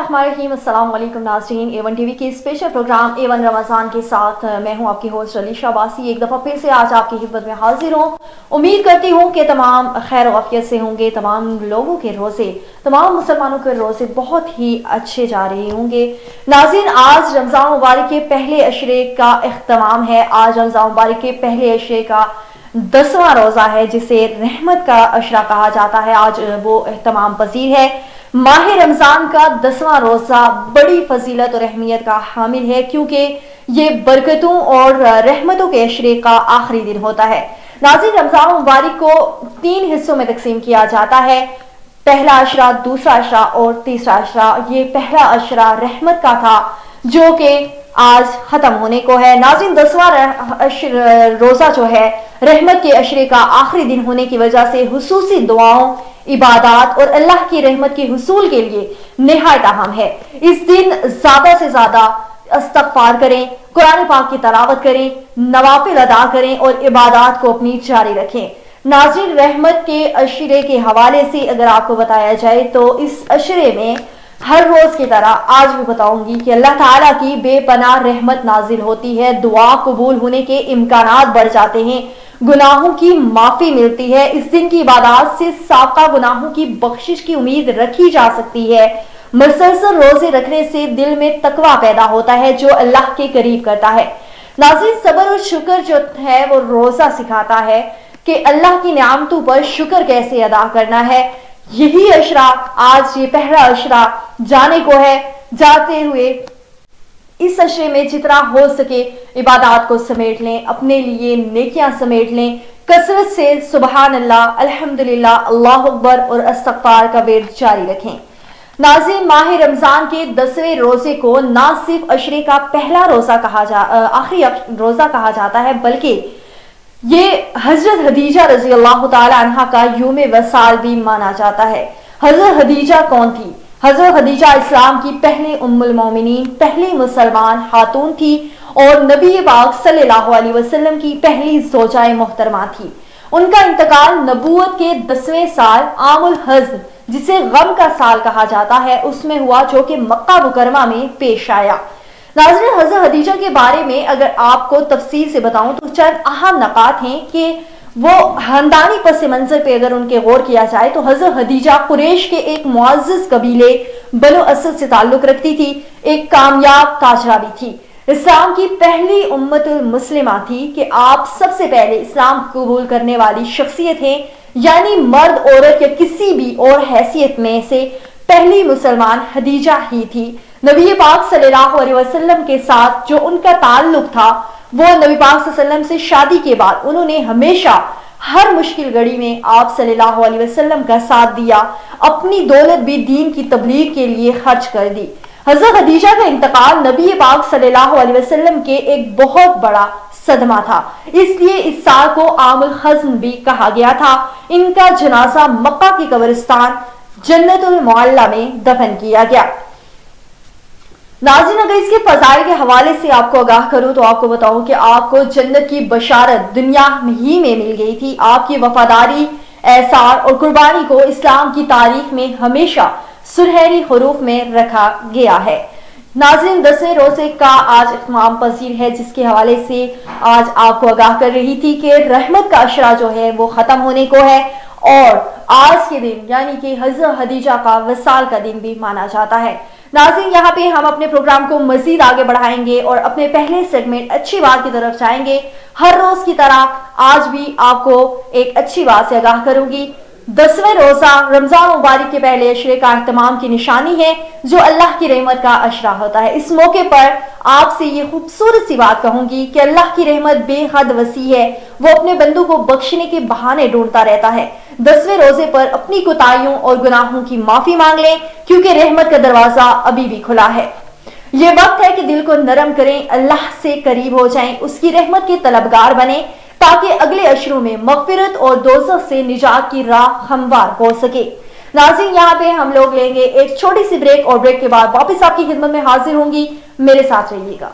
बिस्मिल्लाहिर्रहमानिर्रहीम। अस्सलाम वालेकुम नाज़रीन, A1 टीवी के स्पेशल प्रोग्राम A1 रमज़ान के साथ मैं हूं आपकी होस्ट अलीशा बासी। एक दफ़ा फिर से आज आपकी खिदमत में हाजिर हूं। उम्मीद करती हूं कि तमाम खैर वाफियत से होंगे। तमाम लोगों के रोज़े, तमाम मुसलमानों के रोज़े बहुत ही अच्छे जा रहे होंगे। नाज़रीन, आज रमज़ान मुबारक के पहले अशरे का इख्तिताम है। आज रमज़ान मुबारक के पहले अशरे का 10वां रोज़ा है, जिसे रहमत का अशरा कहा जाता है। आज वो इख्तिताम पजीर है। माह रमजान का 10वां रोजा बड़ी फजीलत और अहमियत का हामिल है, क्योंकि ये बरकतों और रहमतों के अशरे का आखिरी दिन होता है। नाज़रीन, रमजान मुबारक को 3 हिस्सों में तकसीम किया जाता है। पहला अशरा, दूसरा अशरा और तीसरा अशरा। ये पहला अशरा रहमत का था, जो कि आज खत्म होने को है। नाज़रीन, 10वां रोजा जो है रहमत के अशरे का आखिरी दिन होने की वजह से हुसूसी दुआओं, इबादत और अल्लाह की रहमत के हुसूल के लिए निहायत अहम है। इस दिन ज्यादा से ज्यादा इस्तग़फ़ार करें, कुरान पाक की तलावत करें, नवाफिल अदा करें और इबादत को अपनी जारी रखें। नाज़रीन, रहमत के अशरे के हवाले से अगर आपको बताया जाए तो इस अशरे में हर रोज की तरह आज भी बताऊंगी कि अल्लाह ताला की बेपनाह रहमत नाजिल होती है। दुआ कबूल होने के इम्कानात बढ़ जाते हैं, गुनाहों की माफी मिलती है। इस दिन की इबादत से साबका गुनाहों की बख्शिश की उम्मीद रखी जा सकती है। मुसलसल रोजे रखने से दिल में तकवा पैदा होता है, जो अल्लाह के करीब करता है। नाज़रीन, सब्र और शुक्र जो है वो रोजा सिखाता है कि अल्लाह की नेमतों पर शुक्र कैसे अदा करना है। यही अशरा, आज ये पहला अशरा जाने को है। जाते हुए इस अशरे में जितना हो सके इबादत को समेट लें, अपने लिए नेकियां समेट लें। कसरत से सुबहान अल्लाह, अल्हम्दुलिल्लाह, अल्लाहु अकबर और इस्तग़फ़ार का विर्द जारी रखें। नाज़रीन, माह रमजान के 10वें रोजे को ना सिर्फ अशरे का पहला रोजा आखिरी रोजा कहा जाता है, बल्कि ये हजरत हदीजा रज़ी अल्लाह तआला अन्हा का यूम वसाल भी माना जाता है। हजरत हदीजा कौन थी? हजरत हदीजा इस्लाम की पहली उम्मुल मोमिनीन, पहली मुसलमान खातून थी और नबी पाक सल्लल्लाहु अलैहि वसल्लम की पहली ज़ौजाए मोहतरमा थी। उनका इंतकाल नबूवत के 10वें साल आमुल हज़्न, जिसे गम का साल कहा जाता है, उसमें हुआ, जो कि मक्का मुकरमा में पेश आया। नाज़रीन, हज़रत हदीजा के बारे में अगर आपको तफसील से बताऊं तो चंद अहम नकात हैं कि वो खानदानी पस मंजर पे अगर उनके गौर किया जाए तो हज़रत हदीजा कुरैश के एक मुअज़्ज़ज़ कबीले बनु असद से ताल्लुक रखती थी। एक कामयाब ताजरा भी थी। इस्लाम की पहली उम्मतुल मुस्लिमा थी कि आप सबसे पहले इस्लाम कबूल करने वाली शख्सियत हैं, यानी मर्द औरत या किसी भी और हैसियत में से पहली मुसलमान हदीजा ही थी। नबी पाक सल्लल्लाहु अलैहि वसल्लम के साथ जो उनका ताल्लुक था, वो नबी पाक सल्लल्लाहु अलैहि वसल्लम से शादी के बाद उन्होंने हमेशा हर मुश्किल घड़ी में आप सल्लल्लाहु अलैहि वसल्लम का साथ दिया। अपनी दौलत भी दीन की तबलीग के लिए खर्च कर दी। हज़रत हदीजा का इंतकाल नबी पाक सल्लल्लाहु अलैहि वसल्लम के एक बहुत बड़ा सदमा था, इसलिए इस साल को आमुल हज़्न भी कहा गया था। इनका जनाजा मक्का की कब्रिस्तान जन्नतुल मुअल्ला में दफन किया गया। नाज़रीन, अगर इसके फजाइल के हवाले से आपको आगाह करूं तो आपको बताऊं कि आपको जन्नत की बशारत दुनिया ही में मिल गई थी। आपकी वफादारी, एहसार और कुर्बानी को इस्लाम की तारीख में हमेशा सुनहरी हरूफ में रखा गया है। नाज़रीन, 10वें रोजे का आज इत्माम पजीर है, जिसके हवाले से आज आपको आगाह कर रही थी कि रहमत का अशरा जो है वो खत्म होने को है और आज के दिन यानी कि हज़रत हदीजा का वसाल का दिन भी माना जाता है। नाज़रीन, यहाँ पे हम अपने प्रोग्राम को मजीद आगे बढ़ाएंगे और अपने पहले सेगमेंट अच्छी बात की तरफ जाएंगे। हर रोज की तरह आज भी आपको एक अच्छी बात से आगाह करूंगी। 10वें रोजा रमजान मुबारक के पहले अशरे का इत्माम की निशानी है, जो अल्लाह की रहमत का अशरा होता है। इस मौके पर आपसे ये खूबसूरत सी बात कहूंगी कि अल्लाह की रहमत बेहद वसी है। वो अपने बंदों को बख्शने के बहाने ढूंढता रहता है। 10वें रोजे पर अपनी कोताहियों और गुनाहों की माफी मांग लें, क्योंकि रहमत का दरवाजा अभी भी खुला है। ये वक्त है कि दिल को नरम करें, अल्लाह से करीब हो जाएं, उसकी रहमत के तलबगार बने, ताकि अगले अशरों में मगफिरत और दोज़ख से निजात की राह हमवार हो सके। नाज़रीन, यहाँ पे हम लोग लेंगे एक छोटी सी ब्रेक और ब्रेक के बाद वापस आपकी खिदमत में हाजिर होंगी। मेरे साथ रहिएगा।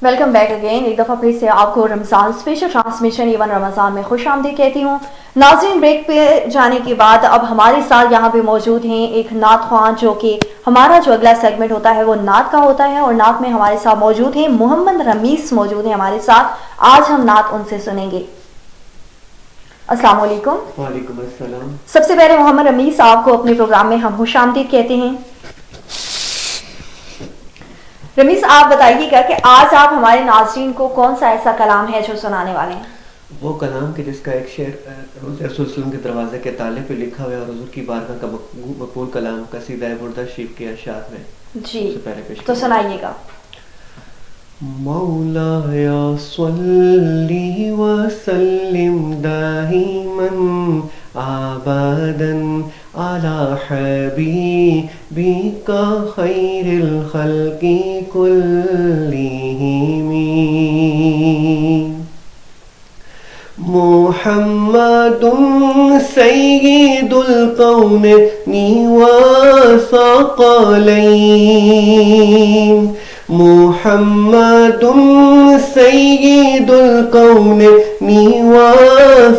Welcome back again. एक दफ़ा फिर से आपको रमज़ान स्पेशल ट्रांसमिशन एवन रमज़ान में खुश आमदीद कहती हूँ। नाज़रीन, ब्रेक पे जाने के बाद अब हमारे साथ यहाँ पे मौजूद हैं एक नात ख्वान, जो कि हमारा जो अगला सेगमेंट होता है वो नात का होता है, और नात में हमारे साथ मौजूद हैं मोहम्मद रमीस मौजूद हैं हमारे साथ। आज हम नात उनसे सुनेंगे। अस्सलाम वालेकुम। वालेकुम अस्सलाम। सबसे पहले मोहम्मद रमीस, आपको अपने प्रोग्राम में हम खुश आमदीद कहते हैं। रमीस, आप बताइएगा कि आज आप हमारे नाज़रीन को कौन सा ऐसा कलाम है जो सुनाने वाले हैं? वो कलाम के जिसका एक शेर रसूल के दरवाजे के ताले पे लिखा हुआ है और हुजूर की बारगाह का मकबूल कलाम कसीदा बुर्दा शरीफ के अशार में जी, तो सुनाइएगा। मौलाया सल्ली व सल्लिम दाइमन आबदन अला हबीबिका खैरिल खल्क़ि कुल्लिहिम मुहम्मदुन सय्यिदुल कौनैनि व सक़लैन मुहम्मदुन सय्यिदुल कौनैनि व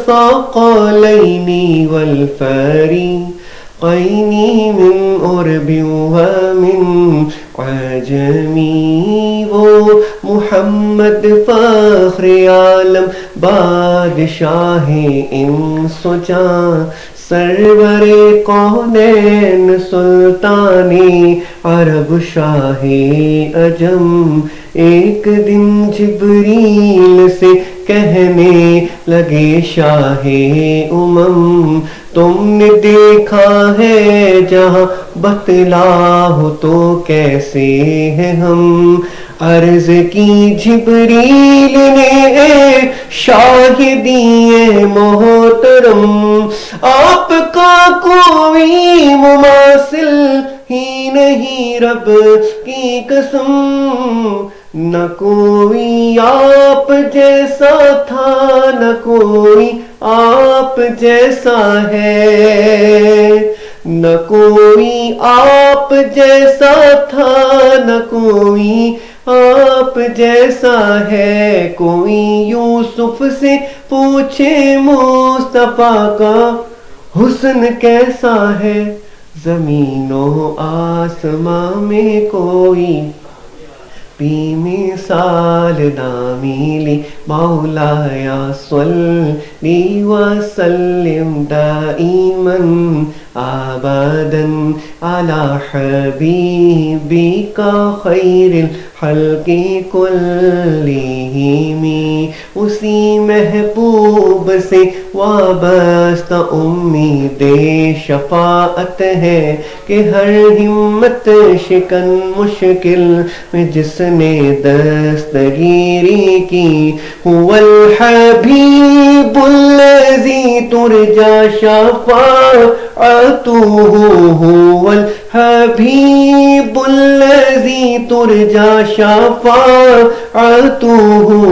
सक़लैनि वल फ़रीक़ैनि मिन उर्बि व मिन अजमी। वो मुहम्मद फ़ख्र आलम बादशाह इंस व जान सरवरे कौनैन सुल्ताने अरब शाहे अजम। एक दिन जिब्रील से कहने लगे शाहे उमम, तुमने देखा है जहाँ बतलाओ तो कैसे हैं हम। अर्ज की जिब्रील ने शाहिदिए मोहतरम, आपका कोई मुमासिल ही नहीं रब की कसम। न कोई आप जैसा था न कोई आप जैसा है, न कोई आप जैसा था न कोई आप जैसा है। कोई यूसुफ से पूछे मुस्तफा का हुस्न कैसा है। ज़मीनो आसमां में कोई बेमिसाल ना मिली। मौलाया सल्ली व सल्लिम दाइमन आबदन अला हबीबिका खैरिल खल्क़ि कुल्लिहिम। उसी महबूब से वाबस्ता उम्मीदे शफाअत है कि हर हिम्मत शिकन मुश्किल में जिसने दस्तगीरी की। हुवल हबीबुल्लज़ी तुरजा शफाअतुहु, हुवल हबीबुल्लज़ी तुरजा शफाअतुहु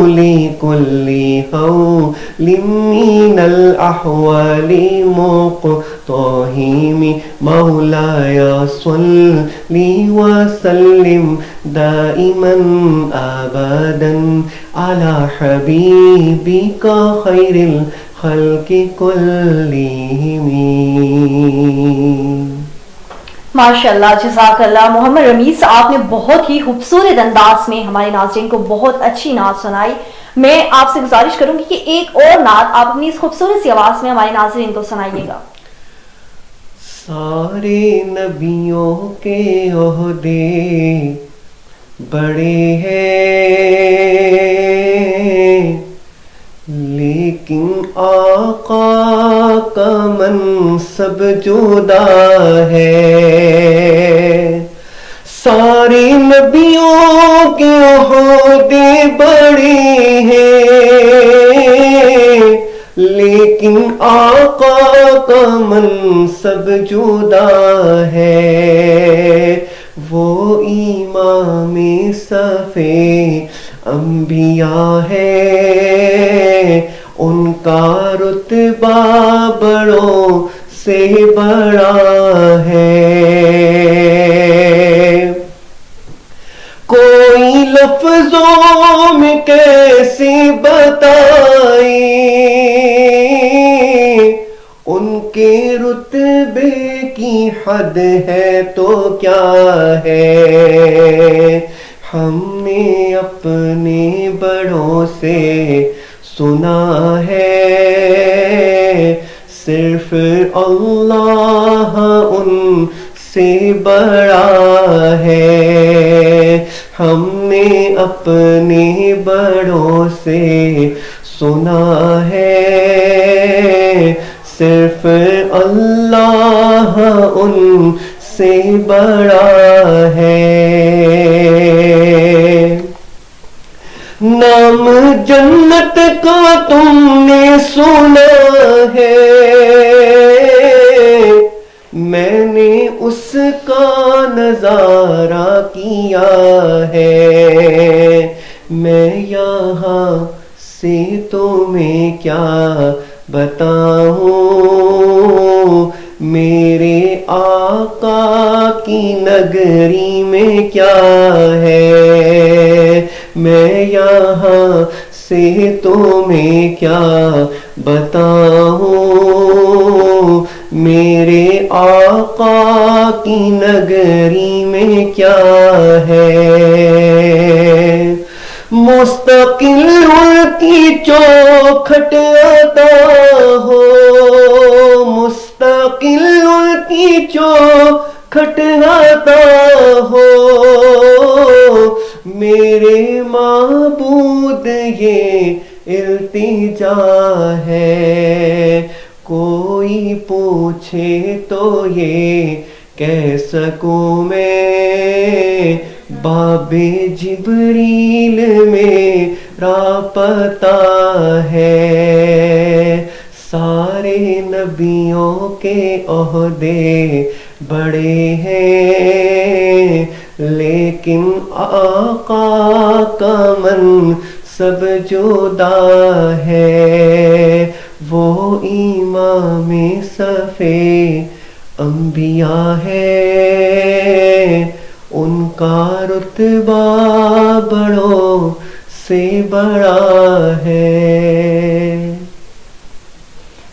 लिकुल्ली हौलिम मिनल अहवालि मुक़तहिम। मौलाया सल्ली व सल्लिम दाइमन अबदन अला हबीबिका खैरिल खल्क़ि कुल्लिहिम। माशाल्लाह, जज़ाकल्लाह। मोहम्मद रमीस, आपने बहुत ही खूबसूरत अंदाज में हमारे नाज़रीन को बहुत अच्छी नात सुनाई। मैं आपसे गुजारिश करूंगी कि एक और नात आप अपनी इस खूबसूरत सी आवाज में हमारे नाज़रीन को सुनाइएगा। सारे नबियों के ओहदे बड़े हैं, लेकिन आका का मनसब जुदा है। सारे नबियों के ओहदे बड़े हैं, लेकिन आका का मनसब जुदा है। वो इमाम सफ़े अंबिया है, उनका रुतबा बड़ों से बड़ा है। कोई لفظوں میں کیسی بتائی ان کے رتبے کی حد ہے تو کیا ہے. ہم نے اپنے بڑوں سے سنا ہے صرف اللہ ان سے بڑا ہے. ہم نے اپنے بڑوں سے سنا ہے صرف اللہ ان سے بڑا ہے. نام جنت کا تم نے سنا ہے میں نے اس کا نظارہ کیا ہے. میں یہاں سے تمہیں کیا بتاؤں میرے آقا کی نگری میں کیا ہے. میں یہاں سے تمہیں کیا بتاؤں میرے آقا کی نگری میں کیا ہے. مستقل ان کی چوکھٹ عطا ہو مستقل ان کی چوکھٹ عطا ہو میرے معبود یہ التجا ہے. کوئی پوچھے تو یہ کہہ سکوں میں باب جبریل میرا پتہ ہے. سارے نبیوں کے عہدے بڑے ہیں لیکن آقا کا منصب جدا ہے. وہ امام صف انبیاء ہے ان کا رتبہ بڑوں سے بڑا ہے.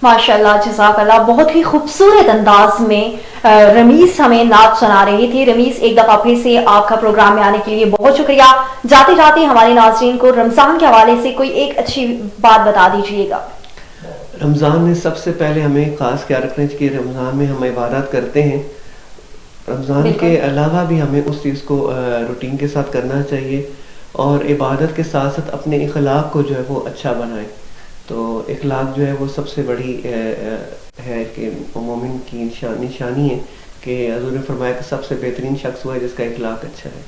ماشاءاللہ جزاک اللہ. بہت ہی خوبصورت انداز میں رمیز ہمیں نعت سنا رہی تھی. رمیز ایک دفعہ پھر سے آپ کا پروگرام میں آنے کے لیے بہت شکریہ. جاتے جاتے ہمارے ناظرین کو رمضان کے حوالے سے کوئی ایک اچھی بات بتا دیجیے گا. رمضان میں سب سے پہلے ہمیں خاص خیال رکھنا چاہیے کہ رمضان میں ہم عبادت کرتے ہیں. رمضان کے علاوہ بھی ہمیں اس چیز کو روٹین کے ساتھ کرنا چاہیے اور عبادت کے ساتھ ساتھ اپنے اخلاق کو جو ہے وہ اچھا بنائیں. تو اخلاق جو ہے وہ سب سے بڑی ہے کہ مومن کی نشانی ہے کہ حضور نے فرمایا کہ سب سے بہترین شخص ہوا ہے جس کا اخلاق اچھا ہے.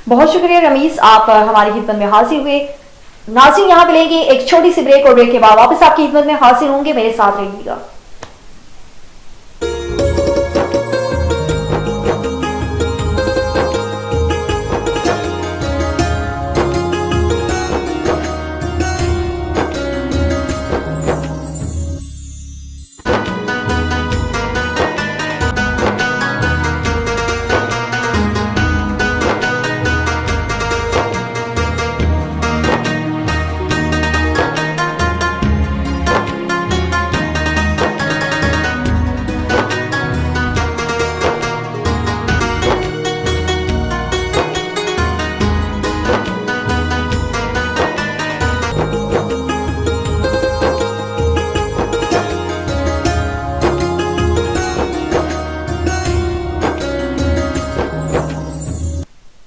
بہت شکریہ رمیز, آپ ہماری خدمت میں حاضر ہوئے. ناظرین یہاں پہ لیں گے ایک چھوٹی سی بریک اور بریک کے بعد واپس آپ کی خدمت میں حاضر ہوں گے. میرے ساتھ رہیے گا.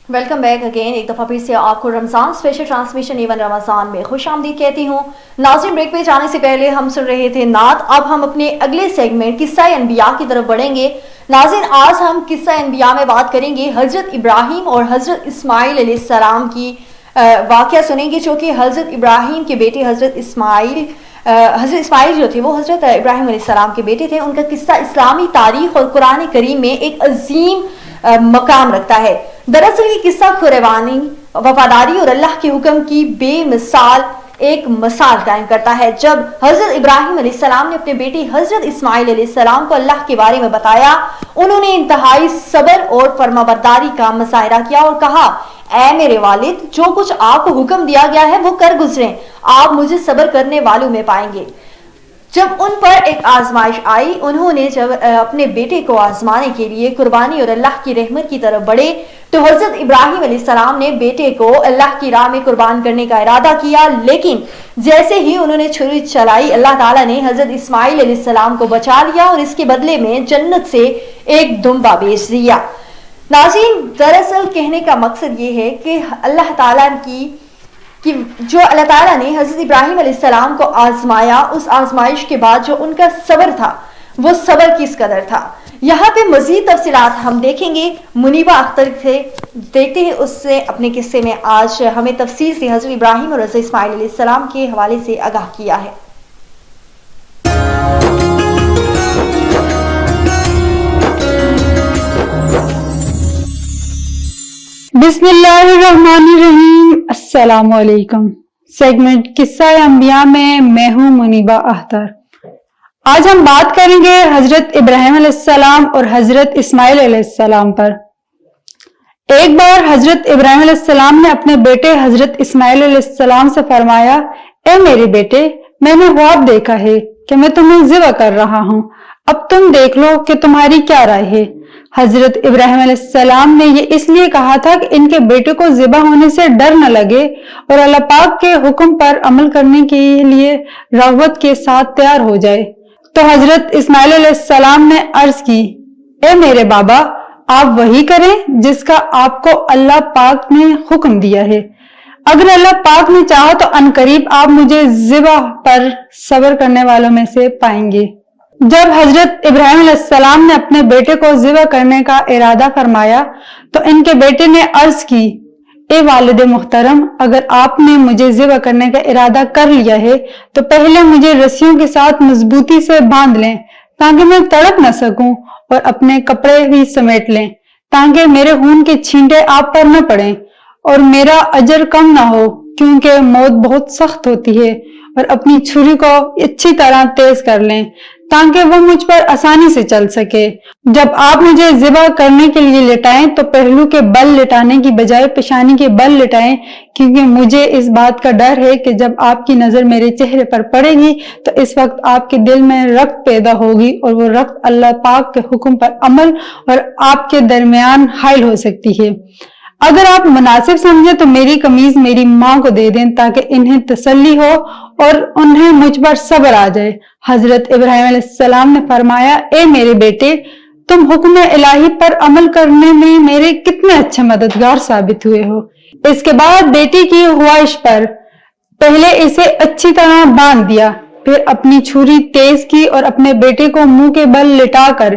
Welcome back again. ایک دفعہ پھر سے آپ کو رمضان اسپیشل ٹرانسمیشن ایون رمضان میں خوش آمدید کہتی ہوں. ناظرین بریک پہ جانے سے پہلے ہم سن رہے تھے نعت. اب ہم اپنے اگلے سیگمنٹ قصہ انبیاء کی طرف بڑھیں گے. ناظرین آج ہم قصہ انبیاء میں بات کریں گے. حضرت ابراہیم اور حضرت اسماعیل علیہ السلام کی واقعہ سنیں گے جو کہ حضرت ابراہیم کے بیٹے حضرت اسماعیل جو تھے وہ حضرت ابراہیم علیہ السلام کے بیٹے تھے. ان کا قصہ اسلامی تاریخ اور قرآن کریم میں ایک عظیم مقام رکھتا ہے. دراصل یہ قصہ قربانی, وفاداری اور اللہ کے حکم کی بے مثال ایک مثال قائم کرتا ہے. جب حضرت ابراہیم علیہ السلام نے اپنے بیٹے حضرت اسماعیل علیہ السلام کو اللہ کے بارے میں بتایا, انہوں نے انتہائی صبر اور فرمانبرداری کا مظاہرہ کیا اور کہا, اے میرے والد جو کچھ آپ کو حکم دیا گیا ہے وہ کر گزریں, آپ مجھے صبر کرنے والوں میں پائیں گے. جب ان پر ایک آزمائش آئی, انہوں نے جب اپنے بیٹے کو آزمانے کے لیے قربانی اور اللہ کی رحمت کی طرف بڑھے تو حضرت ابراہیم علیہ السلام نے بیٹے کو اللہ کی راہ میں قربان کرنے کا ارادہ کیا, لیکن جیسے ہی انہوں نے چھری چلائی اللہ تعالیٰ نے حضرت اسماعیل علیہ السلام کو بچا لیا اور اس کے بدلے میں جنت سے ایک دمبا بیچ دیا. ناظرین, دراصل کہنے کا مقصد یہ ہے کہ اللہ تعالیٰ جو اللہ تعالیٰ نے حضرت ابراہیم علیہ السلام کو آزمایا, اس آزمائش کے بعد جو ان کا صبر تھا وہ صبر کس قدر تھا. یہاں پہ مزید تفصیلات ہم دیکھیں گے. منیبہ اختر سے دیکھتے ہیں, اس سے اپنے قصے میں آج ہمیں تفصیل سے حضرت ابراہیم اور حضرت اسماعیل علیہ السلام کے حوالے سے آگاہ کیا ہے. بسم اللہ الرحمن الرحیم. السلام علیکم. سیگمنٹ قصہ انبیاء میں ہوں منیبہ اختر. آج ہم بات کریں گے حضرت ابراہیم علیہ السلام اور حضرت اسماعیل علیہ السلام پر. ایک بار حضرت ابراہیم علیہ السلام نے اپنے بیٹے حضرت اسماعیل علیہ السلام سے فرمایا, اے میرے بیٹے, میں نے خواب دیکھا ہے کہ میں تمہیں ذبح کر رہا ہوں, اب تم دیکھ لو کہ تمہاری کیا رائے ہے. حضرت ابراہیم علیہ السلام نے یہ اس لیے کہا تھا کہ ان کے بیٹے کو ذبح ہونے سے ڈر نہ لگے اور اللہ پاک کے حکم پر عمل کرنے کے لیے رغبت کے ساتھ تیار ہو جائے. تو حضرت اسماعیل علیہ السلام نے عرض کی, اے میرے بابا, آپ وہی کریں جس کا آپ کو اللہ پاک نے حکم دیا ہے. اگر اللہ پاک نے چاہا تو عنقریب آپ مجھے ذبح پر صبر کرنے والوں میں سے پائیں گے. جب حضرت ابراہیم علیہ السلام نے اپنے بیٹے کو ذبح کرنے کا ارادہ فرمایا تو ان کے بیٹے نے عرض کی, اے والد محترم, اگر آپ نے مجھے ذبح کرنے کا ارادہ کر لیا ہے تو پہلے مجھے رسیوں کے ساتھ مضبوطی سے باندھ لیں تاکہ میں تڑپ نہ سکوں, اور اپنے کپڑے بھی سمیٹ لیں تاکہ میرے خون کے چھینٹے آپ پر نہ پڑیں اور میرا اجر کم نہ ہو, کیونکہ موت بہت سخت ہوتی ہے. اور اپنی چھری کو اچھی طرح تیز کر لیں تاکہ وہ مجھ پر آسانی سے چل سکے. جب آپ مجھے ذبح کرنے کے لیے لٹائیں تو پہلو کے بل لٹانے کی بجائے پیشانی کے بل لٹائیں, کیونکہ مجھے اس بات کا ڈر ہے کہ جب آپ کی نظر میرے چہرے پر پڑے گی تو اس وقت آپ کے دل میں رغبت پیدا ہوگی اور وہ رغبت اللہ پاک کے حکم پر عمل اور آپ کے درمیان حائل ہو سکتی ہے. اگر آپ مناسب سمجھیں تو میری قمیض میری ماں کو دے دیں تاکہ انہیں تسلی ہو اور انہیں مجھ پر صبر آ جائے. حضرت ابراہیم علیہ السلام نے فرمایا, اے میرے بیٹے, تم حکم الہی پر عمل کرنے میں میرے کتنے اچھے مددگار ثابت ہوئے ہو. اس کے بعد بیٹی کی خواہش پر پہلے اسے اچھی طرح باندھ دیا, پھر اپنی چھری تیز کی اور اپنے بیٹے کو منہ کے بل لٹا کر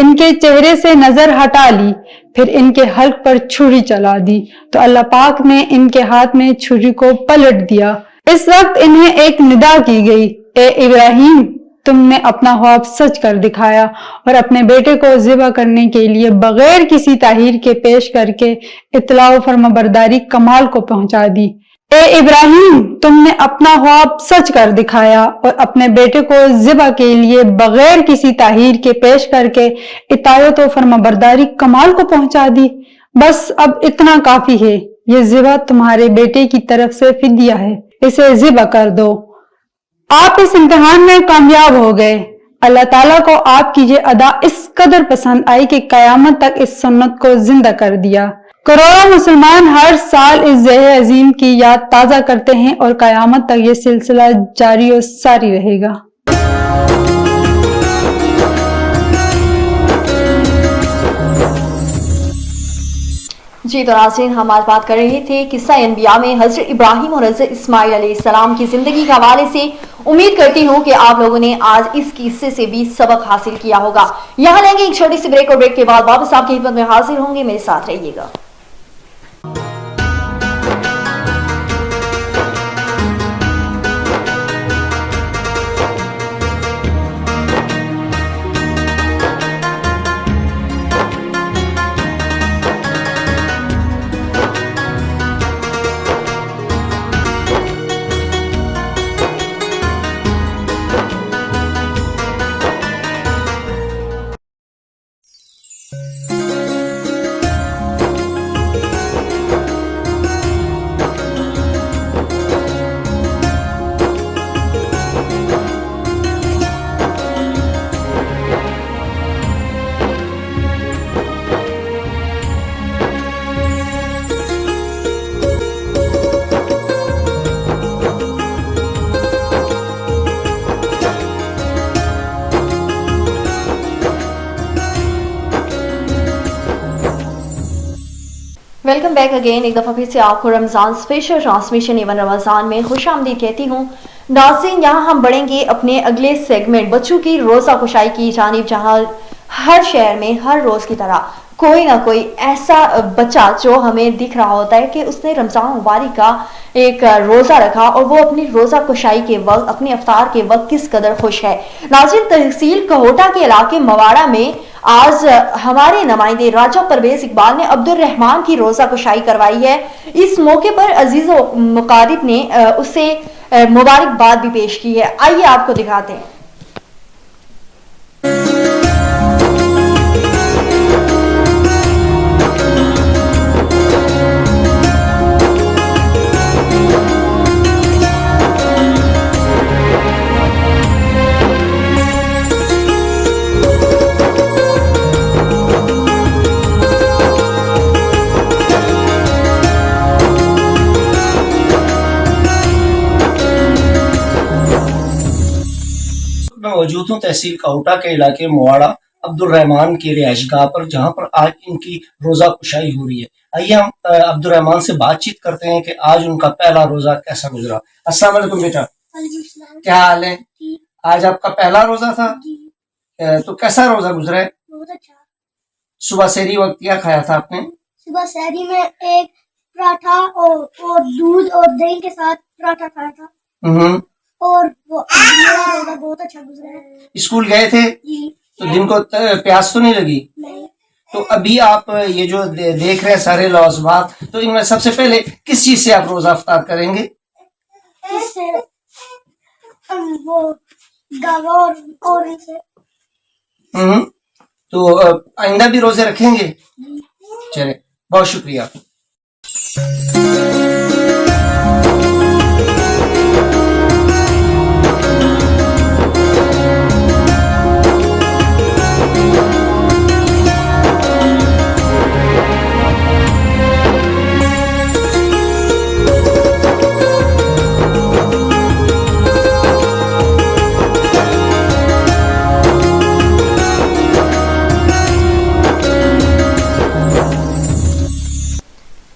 ان کے چہرے سے نظر ہٹا لی, پھر ان کے حلق پر چھری چلا دی تو اللہ پاک نے ان کے ہاتھ میں چھری کو پلٹ دیا. اس وقت انہیں ایک ندا کی گئی, اے ابراہیم, تم نے اپنا خواب سچ کر دکھایا اور اپنے بیٹے کو ذبح کرنے کے لیے بغیر کسی تاخیر کے پیش کر کے اطلاع و فرمانبرداری کمال کو پہنچا دی. اے ابراہیم, تم نے اپنا خواب سچ کر دکھایا اور اپنے بیٹے کو ذبح کے لیے بغیر کسی تاخیر کے پیش کر کے اطاعت و فرمانبرداری کمال کو پہنچا دی. بس اب اتنا کافی ہے, یہ ذبح تمہارے بیٹے کی طرف سے فدیہ ہے, اسے ذبح کر دو. آپ اس امتحان میں کامیاب ہو گئے. اللہ تعالیٰ کو آپ کی یہ ادا اس قدر پسند آئی کہ قیامت تک اس سنت کو زندہ کر دیا. کروڑوں مسلمان ہر سال اس ذریعہ عظیم کی یاد تازہ کرتے ہیں اور قیامت تک یہ سلسلہ جاری و ساری رہے گا. جی تو ناظرین, ہم آج بات کر رہے تھے قصہ انبیاء میں حضرت ابراہیم اور حضرت اسماعیل علیہ السلام کی زندگی کے حوالے سے. امید کرتی ہوں کہ آپ لوگوں نے آج اس قصے سے بھی سبق حاصل کیا ہوگا. یہاں لیں گے ایک چھوٹی سی بریک, اور بریک کے بعد واپس آپ کی خدمت میں حاضر ہوں گے. میرے ساتھ رہیے گا. Welcome back again. एक दफ़ा फिर से आपको रमज़ान स्पेशल ट्रांसमिशन एवं रमज़ान में खुशामदीद कहती हूँ। नाज़रीन, यहाँ हम बढ़ेंगे अपने अगले सेगमेंट बच्चों की रोज़ा कुशाई की जानिब, जहाँ हर शहर में हर रोज़ की तरह कोई ना कोई ऐसा बच्चा जो हमें दिख रहा होता है कि उसने रमज़ान मुबारक का एक रोज़ा रखा और वो अपनी रोज़ा कुशाई के वक्त, अपने अफ्तार के वक्त किस कदर खुश है। नाज़रीन, तहसील कहोटा के इलाके मवाड़ा में आज हमारे नुमाइंदे राजा परवेज इकबाल ने अब्दुल रहमान की रोज़ा कुशाई करवाई है। इस मौके पर अजीज़ो मुकारिब ने उससे मुबारकबाद भी पेश की है। आइए आपको दिखाते हैं। मैं मौजूद हूँ तहसील कहोटा के इलाके मुवाड़ा अब्दुल रहमान की रिहाइशगाह पर, जहाँ पर आज इनकी रोज़ा कुशाई हो रही है। आइए हम अब्दुल रहमान से बातचीत करते हैं कि आज उनका पहला रोज़ा कैसा गुजरा। अस्सलाम वालेकुम बेटा, क्या हाल है? आज आपका पहला रोज़ा था, तो कैसा रोज़ा गुजरा है? बहुत अच्छा। सुबह सहरी वक्त क्या खाया था आपने? सुबह सहरी में एक पराठा और दूध और दही के साथ पराठा खाया था और वो मेरा रोज़ा बहुत अच्छा गुजरा है। स्कूल गए थे जी। तो दिन को प्यास तो नहीं लगी? नहीं। तो अभी आप ये जो देख रहे हैं सारे लवाज़मात, तो इनमें सबसे पहले किस चीज़ से आप रोज़ा अफ्तार करेंगे? इससे वो गावा और इनसे। तो आइंदा भी रोजे रखेंगे? चले, बहुत शुक्रिया।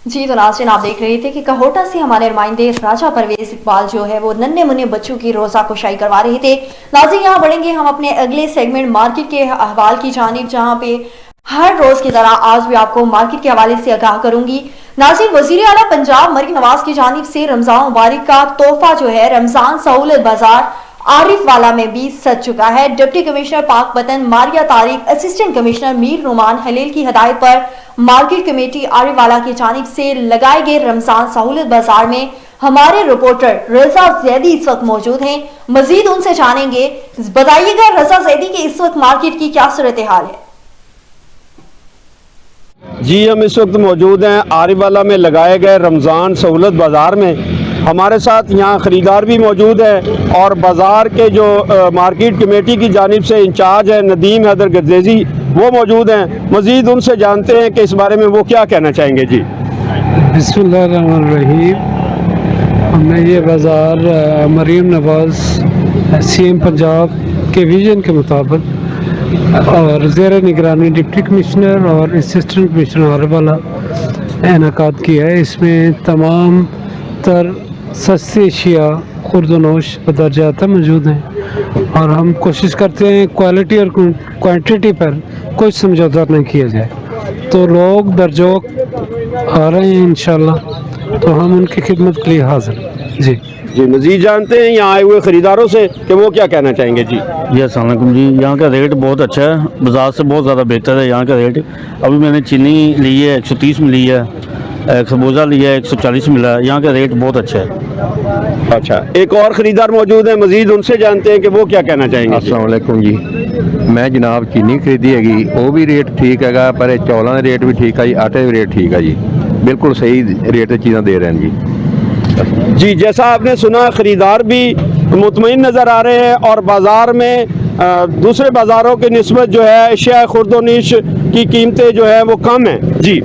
जी तो नाज़रीन, आप देख रहे थे कि कहोटा से हमारे नुमाइंदे राजा परवेज इकबाल जो है वो नन्हे मुन्ने बच्चों की रोज़ा कुशाई करवा रहे थे। नाज़रीन, यहाँ बढ़ेंगे हम अपने अगले सेगमेंट मार्केट के अहवाल की जानिब, जहाँ पे हर रोज़ की तरह आज भी आपको मार्केट के हवाले से आगाह करूंगी। नाज़रीन, वज़ीर आला पंजाब मरीम नवाज की जानिब से रमज़ान मुबारक का तोहफा जो है रमज़ान सहूलत बाजार आरिफ वाला में भी सज चुका है। डिप्टी कमिश्नर पाक वतन मारिया तारिक, असिस्टेंट कमिश्नर मीर नुमान हलील की हदायत पर मार्केट कमेटी आरिफ वाला की जानिब से लगाए गए रमजान सहूलत बाजार में हमारे रिपोर्टर रजा जैदी इस वक्त मौजूद हैं। मजीद उनसे जानेंगे। बताइएगा रजा जैदी के इस वक्त मार्केट की क्या सूरत हाल है? जी, हम इस वक्त मौजूद हैं आरिफ वाला में लगाए गए रमज़ान सहूलत बाज़ार में। हमारे साथ यहाँ ख़रीदार भी मौजूद है और बाज़ार के जो मार्केट कमेटी की जानिब से इंचार्ज है नदीम हैदर गजेज़ी, वो मौजूद हैं। मज़ीद उनसे जानते हैं कि इस बारे में वो क्या कहना चाहेंगे। जी बिस्मिल्लाहिर्रहमानिर्रहीम। हमने ये बाज़ार मरीम नवाज़ सीएम पंजाब के विजन के मुताबिक और ज़ेर निगरानी डिप्टी कमिश्नर और असिस्टेंट कमिश्नर आरिफ वाला इनेकाद किया है। इसमें तमाम तर सस्ती अशिया खुर्दनोश बदरजात मौजूद हैं और हम कोशिश करते हैं क्वालिटी और क्वांटिटी पर कोई समझौता नहीं किया जाए। तो लोग दरजोक आ रहे हैं इंशाल्लाह, तो हम उनकी खिदमत के लिए हाजिर। जी मज़ीद जानते हैं यहाँ आए हुए ख़रीदारों से कि वो क्या कहना चाहेंगे। जी अस्सलाम वालेकुम जी, यहाँ का रेट बहुत अच्छा है, बाज़ार से बहुत ज़्यादा बेहतर है यहाँ का रेट। अभी मैंने चीनी ली है 130 में ली है, खरबूजा लिया है 140 मिला है। यहाँ का रेट बहुत अच्छा है। अच्छा, एक और ख़रीदार मौजूद है, मज़ीद उनसे जानते हैं कि वो क्या कहना चाहेंगे। अस्सलाम वालेकुम जी, मैं जनाब चीनी खरीदी हैगी, वो भी रेट ठीक है, पर चौलों का रेट भी ठीक है जी, आटे का रेट ठीक है जी, बिल्कुल सही रेट से चीज़ें दे रहे हैं जी। जैसा आपने सुना, ख़रीदार भी मुतमईन नज़र आ रहे हैं और बाज़ार में दूसरे बाज़ारों की निस्बत जो है अशिया खुर्दोनीश की कीमतें जो है वो कम हैं। जी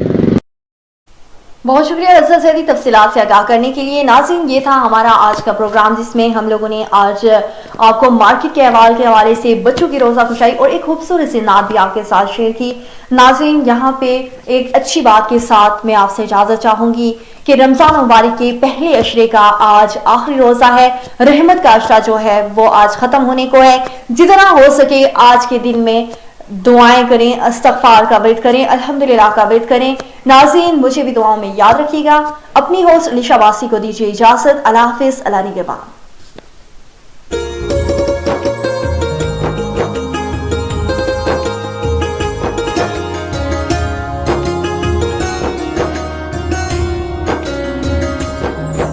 بہت شکریہ رضا سیدی تفصیلات سے آگاہ کرنے کے لیے. ناظرین یہ تھا ہمارا آج کا پروگرام جس میں ہم لوگوں نے آج آپ کو مارکیٹ کے احوال کے حوالے سے بچوں کی روزہ خوشائی اور ایک خوبصورت سی نعت بھی آپ کے ساتھ شیئر کی. ناظرین یہاں پہ ایک اچھی بات کے ساتھ میں آپ سے اجازت چاہوں گی کہ رمضان مبارک کے پہلے عشرے کا آج آخری روزہ ہے. رحمت کا عشرہ جو ہے وہ آج ختم ہونے کو ہے. جتنا ہو سکے آج کے دن میں دعائیں کریں, استغفار کا ورد کریں, الحمدللہ کا ورد کریں. ناظرین مجھے بھی دعاؤں میں یاد رکھیے گا. اپنی ہوسٹ علیشہ عباسی کو دیجیے اجازت. اللہ حافظ. اللہ نگہبان.